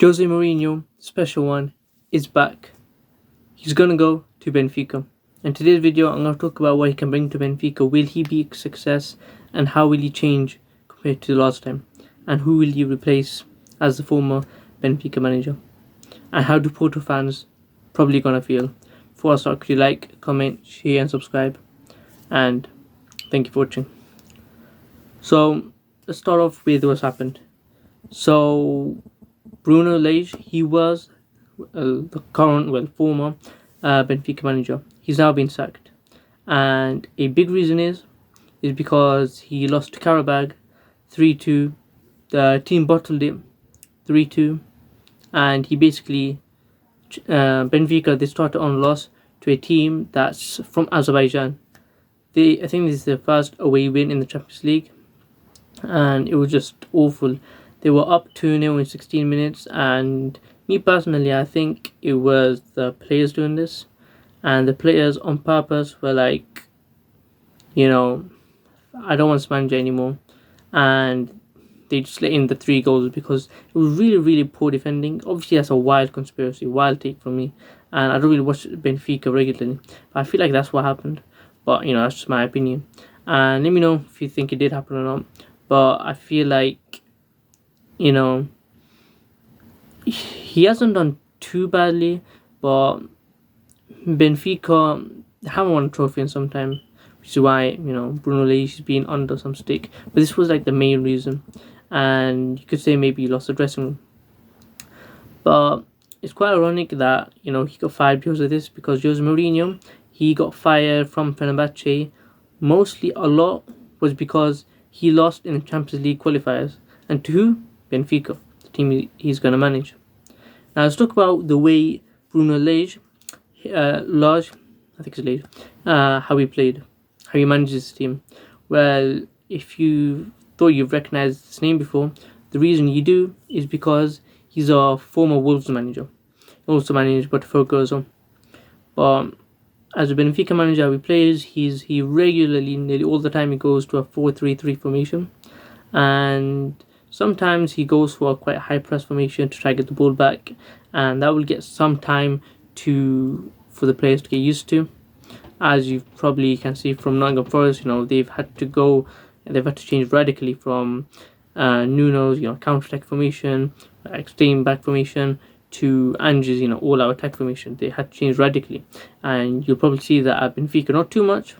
José Mourinho, special one, is back. He's gonna go to Benfica. In today's video, I'm gonna talk about what he can bring to Benfica. Will he be a success, and how will he change compared to the last time? And who will he replace as the former Benfica manager? And how do Porto fans probably gonna feel? Before I start, could you like, comment, share, and subscribe? And thank you for watching. So let's start off with what's happened. So Bruno Lage, he was the current, former Benfica manager. He's now been sacked, and a big reason is because he lost to Karabag 3-2. The team bottled it 3-2, and he basically Benfica, they started on a loss to a team that's from Azerbaijan. I think this is their first away win in the Champions League, and it was just awful. They were up 2-0 in 16 minutes, and me personally, I think it was the players doing this, and the players on purpose were like, I don't want this manager anymore, and they just let in the 3 goals because it was really, really poor defending. Obviously, that's a wild conspiracy, wild take from me, and I don't really watch Benfica regularly, but I feel like that's what happened. But that's just my opinion, and let me know if you think it did happen or not. But I feel like he hasn't done too badly, but Benfica haven't won a trophy in some time, which is why Bruno Lage has been under some stick. But this was like the main reason, and you could say maybe he lost the dressing room. But it's quite ironic that he got fired because of this, because José Mourinho, he got fired from Fenerbahce. Mostly, a lot was because he lost in the Champions League qualifiers, and to who? Benfica, the team he's going to manage. Now let's talk about the way Bruno Lage, I think it's Lage, how he played, how he manages his team. Well, if you thought you've recognized his name before, the reason you do is because he's a former Wolves manager. He also managed Botafogo as well. But as a Benfica manager, how he plays, he regularly, nearly all the time, he goes to a 4-3-3 formation, and sometimes he goes for a quite high press formation to try to get the ball back, and that will get some time for the players to get used to. As you probably can see from Nottingham Forest, they've had to change radically from Nuno's counter-attack formation, extreme back formation, to Ange's all-out attack formation. They had to change radically, and you'll probably see that at Benfica, not too much.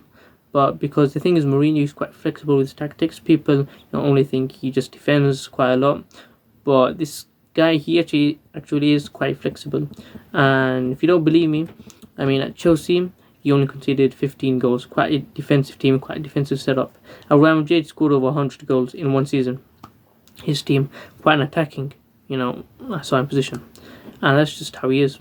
But because the thing is, Mourinho is quite flexible with his tactics. People not only think he just defends quite a lot, but this guy, he actually is quite flexible. And if you don't believe me, at Chelsea, he only conceded 15 goals. Quite a defensive team, quite a defensive setup. And Real Madrid scored over 100 goals in one season. His team, quite an attacking, position. And that's just how he is.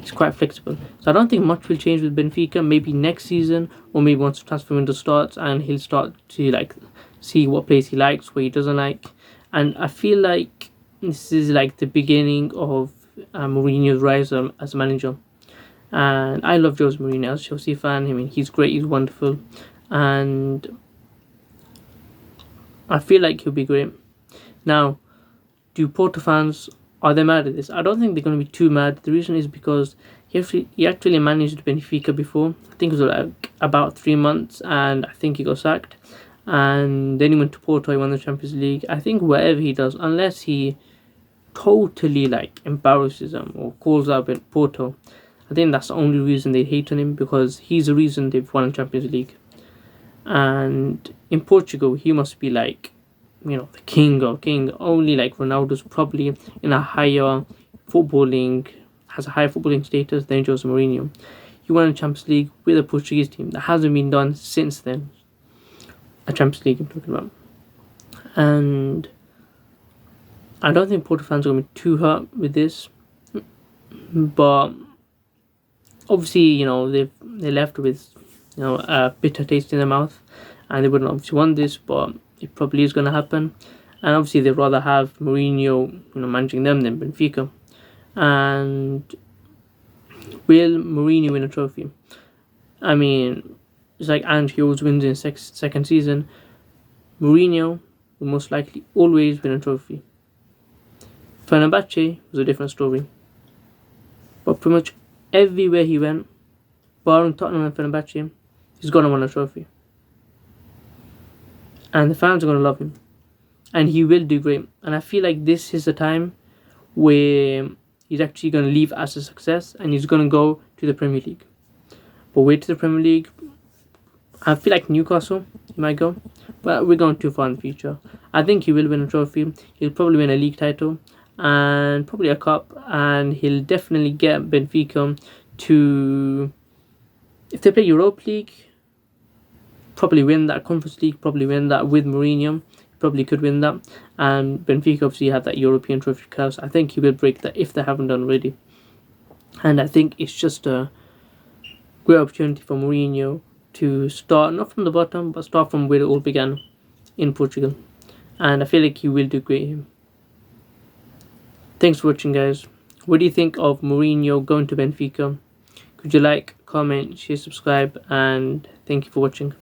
He's quite flexible. So I don't think much will change with Benfica. Maybe next season, or maybe once the transfer window starts, and he'll start to see what players he likes, what he doesn't like. And I feel like this is the beginning of Mourinho's rise as a manager. And I love Jose Mourinho as a Chelsea fan. He's great, he's wonderful, and I feel like he'll be great. Now, do Porto fans, are they mad at this? I don't think they're going to be too mad. The reason is because he actually managed Benfica before. I think it was about 3 months, and I think he got sacked. And then he went to Porto, he won the Champions League. I think whatever he does, unless he totally embarrasses them or calls out Porto, I think that's the only reason they hate on him, because he's the reason they've won the Champions League. And in Portugal, he must be the king of king. Only Ronaldo's probably in a higher has a higher footballing status than Jose Mourinho. He won a Champions League with a Portuguese team. That hasn't been done since then. A Champions League I'm talking about. And I don't think Porto fans are going to be too hurt with this. But obviously, they're left with a bitter taste in their mouth, and they wouldn't obviously want this, but it probably is going to happen. And obviously they'd rather have Mourinho managing them than Benfica. And will Mourinho win a trophy? It's like Ange always wins in second season. Mourinho will most likely always win a trophy. Fenerbahce was a different story. But pretty much everywhere he went, barring Tottenham and Fenerbahce, he's gonna win a trophy. And the fans are gonna love him. And he will do great. And I feel like this is the time where he's actually gonna leave as a success and he's gonna go to the Premier League. But wait to the Premier League. I feel like Newcastle he might go. But we're going too far in the future. I think he will win a trophy. He'll probably win a league title and probably a cup, and he'll definitely get Benfica to, if they play Europa League, probably win that. Conference League, probably win that with Mourinho. Probably could win that. And Benfica obviously have that European trophy curse. I think he will break that if they haven't done already. And I think it's just a great opportunity for Mourinho to start not from the bottom, but start from where it all began in Portugal. And I feel like he will do great here. Thanks for watching, guys. What do you think of Mourinho going to Benfica? Could you like, comment, share, subscribe, and thank you for watching.